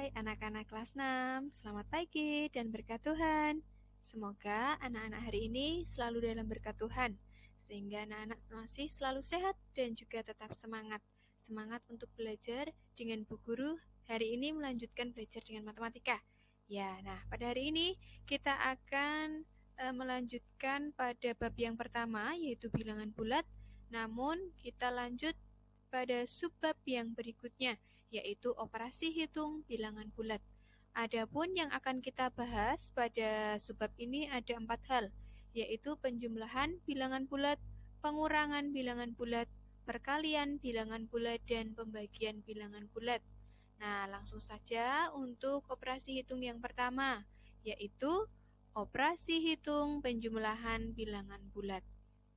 Hai anak-anak kelas 6, selamat pagi dan berkat Tuhan. Semoga anak-anak hari ini selalu dalam berkat Tuhan, sehingga anak-anak masih selalu sehat dan juga tetap semangat. Semangat untuk belajar dengan Bu Guru hari ini melanjutkan belajar dengan matematika. Ya, nah pada hari ini kita akan melanjutkan pada bab yang pertama, yaitu bilangan bulat. Namun kita lanjut pada subbab yang berikutnya, yaitu operasi hitung bilangan bulat. Adapun yang akan kita bahas pada subbab ini ada 4 hal, yaitu penjumlahan bilangan bulat, pengurangan bilangan bulat, perkalian bilangan bulat, dan pembagian bilangan bulat. Nah, langsung saja untuk operasi hitung yang pertama, yaitu operasi hitung penjumlahan bilangan bulat.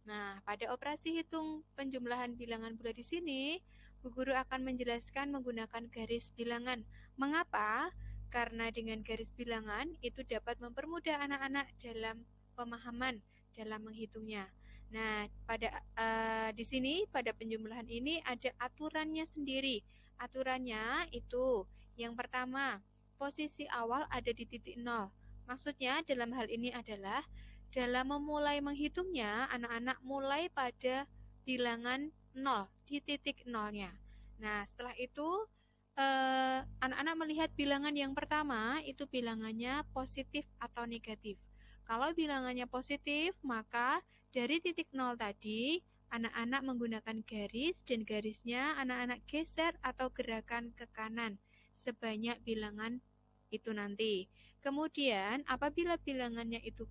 Nah, pada operasi hitung penjumlahan bilangan bulat di sini, Bu Guru akan menjelaskan menggunakan garis bilangan. Mengapa? Karena dengan garis bilangan itu dapat mempermudah anak-anak dalam pemahaman dalam menghitungnya. Nah, di sini pada penjumlahan ini ada aturannya sendiri. Aturannya itu yang pertama, posisi awal ada di titik 0. Maksudnya dalam hal ini adalah dalam memulai menghitungnya, anak-anak mulai pada bilangan 0, di titik 0-nya. Nah, setelah itu, anak-anak melihat bilangan yang pertama, itu bilangannya positif atau negatif. Kalau bilangannya positif, maka dari titik 0 tadi, anak-anak menggunakan garis, dan garisnya anak-anak geser atau gerakan ke kanan, sebanyak bilangan itu nanti. Kemudian, apabila bilangannya itu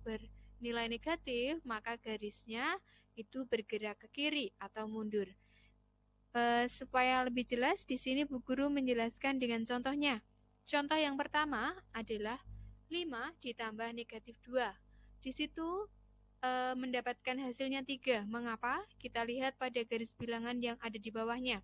nilai negatif, maka garisnya itu bergerak ke kiri atau mundur. Supaya lebih jelas, di sini Bu Guru menjelaskan dengan contohnya. Contoh yang pertama adalah 5 ditambah negatif 2. Di situ mendapatkan hasilnya 3. Mengapa? Kita lihat pada garis bilangan yang ada di bawahnya.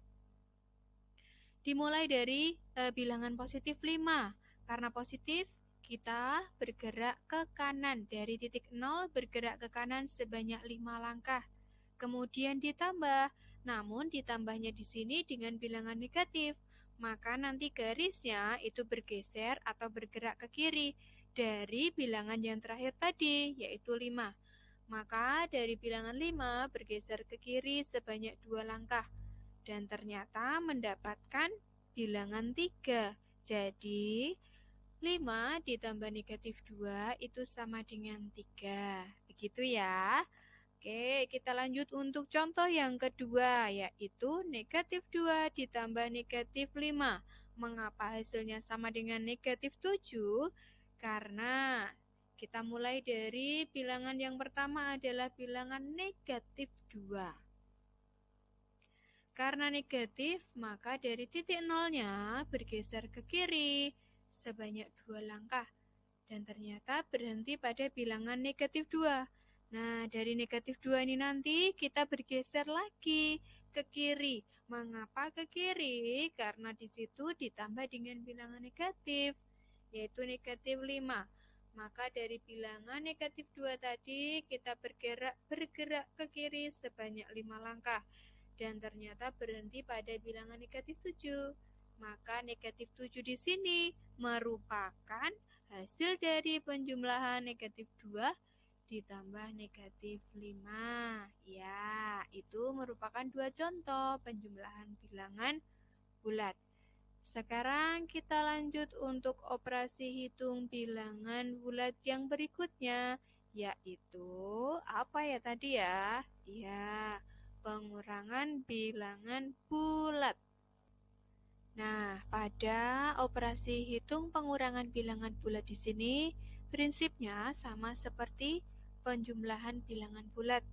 Dimulai dari bilangan positif 5. Karena positif, kita bergerak ke kanan, dari titik 0 bergerak ke kanan sebanyak 5 langkah. Kemudian ditambah, namun ditambahnya di sini dengan bilangan negatif, maka nanti garisnya itu bergeser atau bergerak ke kiri dari bilangan yang terakhir tadi, yaitu 5. Maka dari bilangan 5 bergeser ke kiri sebanyak 2 langkah, dan ternyata mendapatkan bilangan 3. Jadi, 5 ditambah negatif 2 itu sama dengan 3. Begitu ya. Oke, kita lanjut untuk contoh yang kedua, yaitu negatif 2 ditambah negatif 5. Mengapa hasilnya sama dengan negatif 7? Karena kita mulai dari bilangan yang pertama adalah bilangan negatif 2. Karena negatif, maka dari titik 0-nya bergeser ke kiri sebanyak 2 langkah, dan ternyata berhenti pada bilangan negatif 2. Nah, dari negatif 2 ini nanti kita bergeser lagi ke kiri. Mengapa ke kiri? Karena di situ ditambah dengan bilangan negatif, yaitu negatif 5. Maka dari bilangan negatif 2 tadi kita bergerak ke kiri sebanyak 5 langkah, dan ternyata berhenti pada bilangan negatif 7. Maka negatif 7 di sini merupakan hasil dari penjumlahan negatif 2 ditambah negatif 5. Ya, itu merupakan 2 contoh penjumlahan bilangan bulat. Sekarang kita lanjut untuk operasi hitung bilangan bulat yang berikutnya, yaitu apa ya tadi ya? Ya, pengurangan bilangan bulat. Nah, pada operasi hitung pengurangan bilangan bulat di sini, prinsipnya sama seperti penjumlahan bilangan bulat.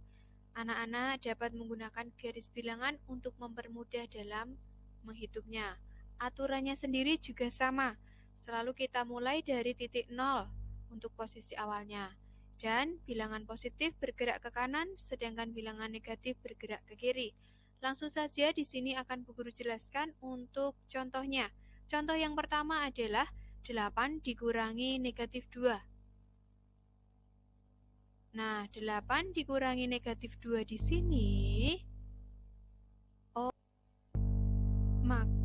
Anak-anak dapat menggunakan garis bilangan untuk mempermudah dalam menghitungnya. Aturannya sendiri juga sama. Selalu kita mulai dari titik 0 untuk posisi awalnya. Dan bilangan positif bergerak ke kanan, sedangkan bilangan negatif bergerak ke kiri. Langsung saja di sini akan Bu Guru jelaskan untuk contohnya. Contoh yang pertama adalah 8 dikurangi negatif 2. Nah, 8 dikurangi negatif 2 di sini.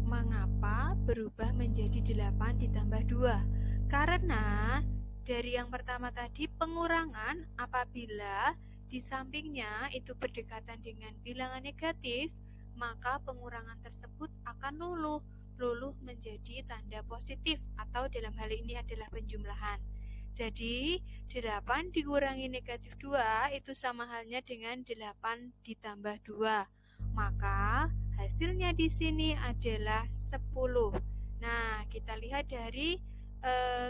Mengapa berubah menjadi 8 ditambah 2? Karena dari yang pertama tadi pengurangan apabila di sampingnya itu berdekatan dengan bilangan negatif, maka pengurangan tersebut akan luluh menjadi tanda positif atau dalam hal ini adalah penjumlahan. Jadi 8 dikurangi negatif 2 itu sama halnya dengan 8 ditambah 2. Maka hasilnya di sini adalah 10. Nah, kita lihat dari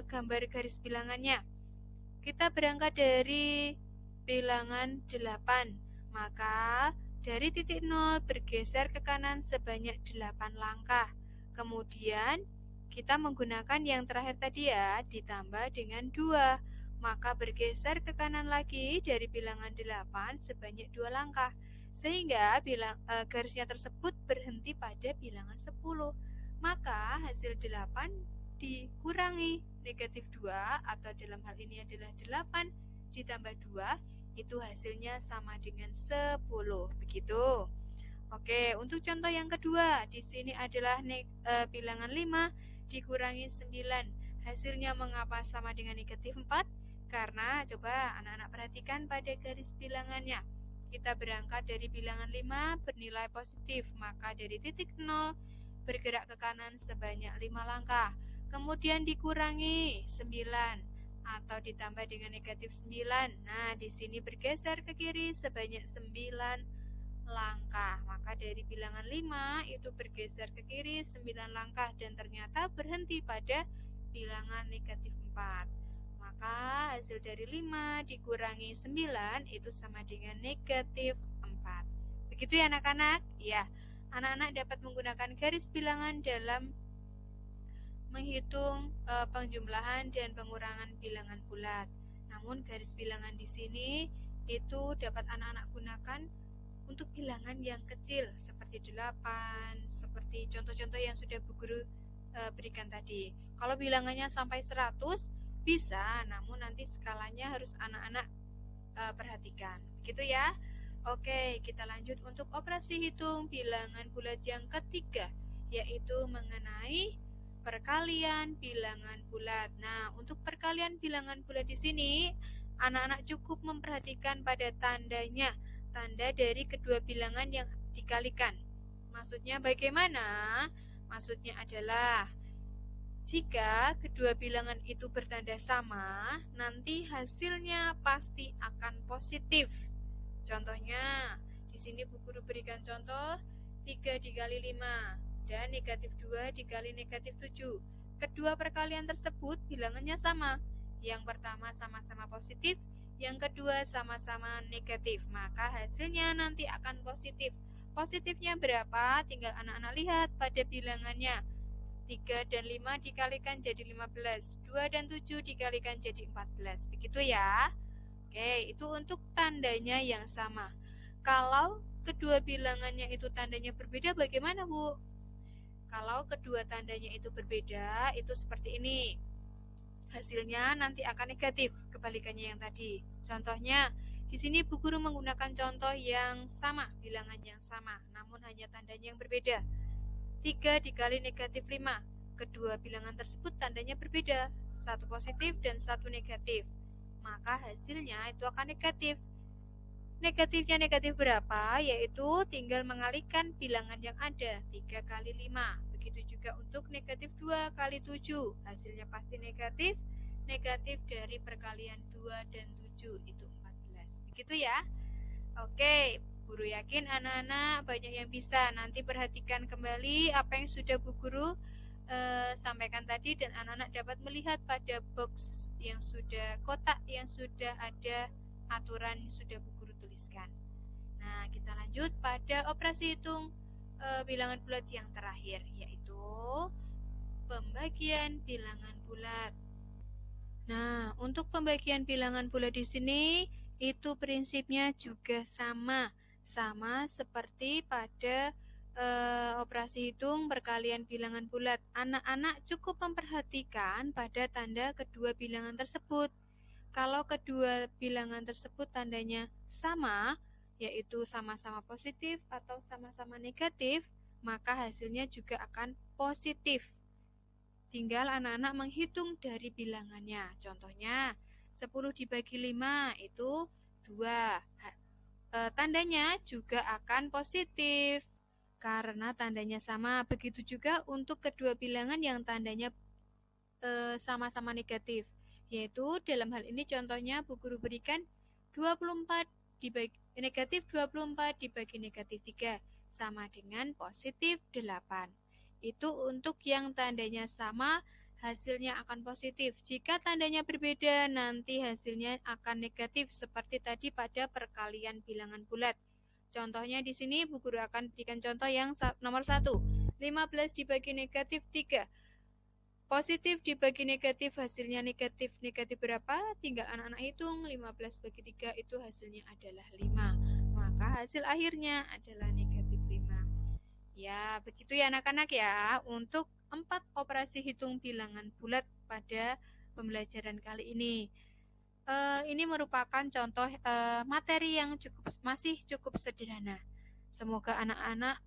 gambar garis bilangannya. Kita berangkat dari bilangan 8. Maka dari titik 0 bergeser ke kanan sebanyak 8 langkah. Kemudian kita menggunakan yang terakhir tadi ya, ditambah dengan 2. Maka bergeser ke kanan lagi dari bilangan 8 sebanyak 2 langkah. Sehingga garisnya tersebut berhenti pada bilangan 10. Maka hasil 8 dikurangi negatif 2 atau dalam hal ini adalah 8 ditambah 2 itu hasilnya sama dengan 10. Begitu. Oke, untuk contoh yang kedua, di sini adalah bilangan 5 dikurangi 9. Hasilnya mengapa sama dengan negatif 4? Karena coba anak-anak perhatikan pada garis bilangannya. Kita berangkat dari bilangan 5 bernilai positif, maka dari titik 0 bergerak ke kanan sebanyak 5 langkah. Kemudian dikurangi 9 atau ditambah dengan negatif 9. Nah, di sini bergeser ke kiri sebanyak 9 langkah. Maka dari bilangan 5 itu bergeser ke kiri 9 langkah dan ternyata berhenti pada bilangan negatif 4. Maka hasil dari 5 dikurangi 9 itu sama dengan negatif 4. Begitu ya anak-anak? Ya, anak-anak dapat menggunakan garis bilangan dalam menghitung penjumlahan dan pengurangan bilangan bulat. Namun garis bilangan di sini itu dapat anak-anak gunakan untuk bilangan yang kecil seperti 8, seperti contoh-contoh yang sudah Bu Guru berikan tadi. Kalau bilangannya sampai 100 bisa, namun nanti skalanya harus anak-anak perhatikan. Gitu ya. Oke, kita lanjut untuk operasi hitung bilangan bulat yang ketiga, yaitu mengenai perkalian bilangan bulat. Nah, untuk perkalian bilangan bulat di sini, anak-anak cukup memperhatikan pada tandanya, tanda dari kedua bilangan yang dikalikan. Maksudnya bagaimana? Maksudnya adalah jika kedua bilangan itu bertanda sama, nanti hasilnya pasti akan positif. Contohnya, di sini Bu Guru berikan contoh 3 dikali 5 dan negatif 2 dikali negatif 7. Kedua perkalian tersebut bilangannya sama. Yang pertama sama-sama positif, yang kedua sama-sama negatif. Maka hasilnya nanti akan positif. Positifnya berapa? Tinggal anak-anak lihat pada bilangannya. 3 dan 5 dikalikan jadi 15. 2 dan 7 dikalikan jadi 14. Begitu ya. Oke, itu untuk tandanya yang sama. Kalau kedua bilangannya itu tandanya berbeda, bagaimana Bu? Kalau kedua tandanya itu berbeda, itu seperti ini. Hasilnya nanti akan negatif, kebalikannya yang tadi. Contohnya, di sini Bu Guru menggunakan contoh yang sama, bilangan yang sama, namun hanya tandanya yang berbeda. 3 dikali negatif 5. Kedua bilangan tersebut tandanya berbeda, satu positif dan satu negatif. Maka hasilnya itu akan negatif. Negatifnya negatif berapa? Yaitu tinggal mengalihkan bilangan yang ada, 3 kali 5. Begitu juga untuk negatif 2 kali 7. Hasilnya pasti negatif. Negatif dari perkalian 2 dan 7 itu 14. Begitu ya. Oke, Guru yakin anak-anak banyak yang bisa. Nanti perhatikan kembali apa yang sudah Bu Guru sampaikan tadi dan anak-anak dapat melihat pada box yang sudah, kotak yang sudah ada aturan yang sudah Bu Guru tuliskan. Nah, kita lanjut pada operasi hitung bilangan bulat yang terakhir, yaitu pembagian bilangan bulat. Nah, untuk pembagian bilangan bulat di sini itu prinsipnya juga sama seperti pada operasi hitung perkalian bilangan bulat. Anak-anak cukup memperhatikan pada tanda kedua bilangan tersebut. Kalau kedua bilangan tersebut tandanya sama, yaitu sama-sama positif atau sama-sama negatif, maka hasilnya juga akan positif. Tinggal anak-anak menghitung dari bilangannya. Contohnya, 10 dibagi 5 itu 2. Tandanya juga akan positif karena tandanya sama. Begitu juga untuk kedua bilangan yang tandanya sama-sama negatif, yaitu dalam hal ini contohnya Bu Guru berikan 24 dibagi negatif 24 dibagi negatif 3 sama dengan positif 8. Itu untuk yang tandanya sama, hasilnya akan positif. Jika tandanya berbeda, nanti hasilnya akan negatif seperti tadi pada perkalian bilangan bulat. Contohnya di sini Bu Guru akan berikan contoh yang nomor 1. 15 dibagi negatif 3. Positif dibagi negatif, hasilnya negatif. Negatif berapa? Tinggal anak-anak hitung. 15 bagi 3 itu hasilnya adalah 5. Maka hasil akhirnya adalah negatif 5. Ya, begitu ya anak-anak ya. Untuk 4 operasi hitung bilangan bulat pada pembelajaran kali ini. Ini merupakan contoh materi yang masih cukup sederhana. Semoga anak-anak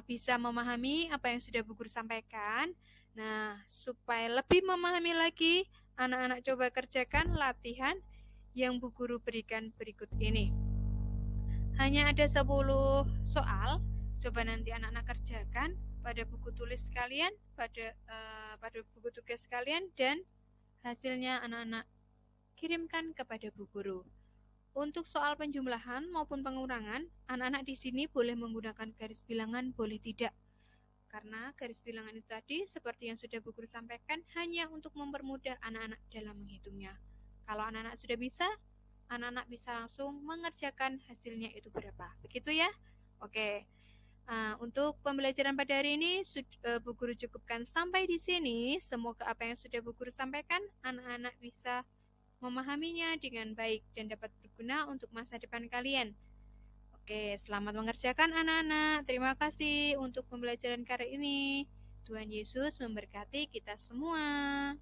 bisa memahami apa yang sudah Bu Guru sampaikan. Nah, supaya lebih memahami lagi, anak-anak coba kerjakan latihan yang Bu Guru berikan berikut ini. Hanya ada 10 soal, coba nanti anak-anak kerjakan pada buku tulis kalian, pada buku tugas kalian, dan hasilnya anak-anak kirimkan kepada Bu Guru. Untuk soal penjumlahan maupun pengurangan, anak-anak di sini boleh menggunakan garis bilangan, boleh tidak. Karena garis bilangan itu tadi, seperti yang sudah Bu Guru sampaikan, hanya untuk mempermudah anak-anak dalam menghitungnya. Kalau anak-anak sudah bisa, anak-anak bisa langsung mengerjakan hasilnya itu berapa. Begitu ya? Oke. Untuk pembelajaran pada hari ini, Bu Guru cukupkan sampai di sini. Semoga apa yang sudah Bu Guru sampaikan, anak-anak bisa memahaminya dengan baik dan dapat berguna untuk masa depan kalian. Oke, selamat mengerjakan anak-anak. Terima kasih untuk pembelajaran kali ini. Tuhan Yesus memberkati kita semua.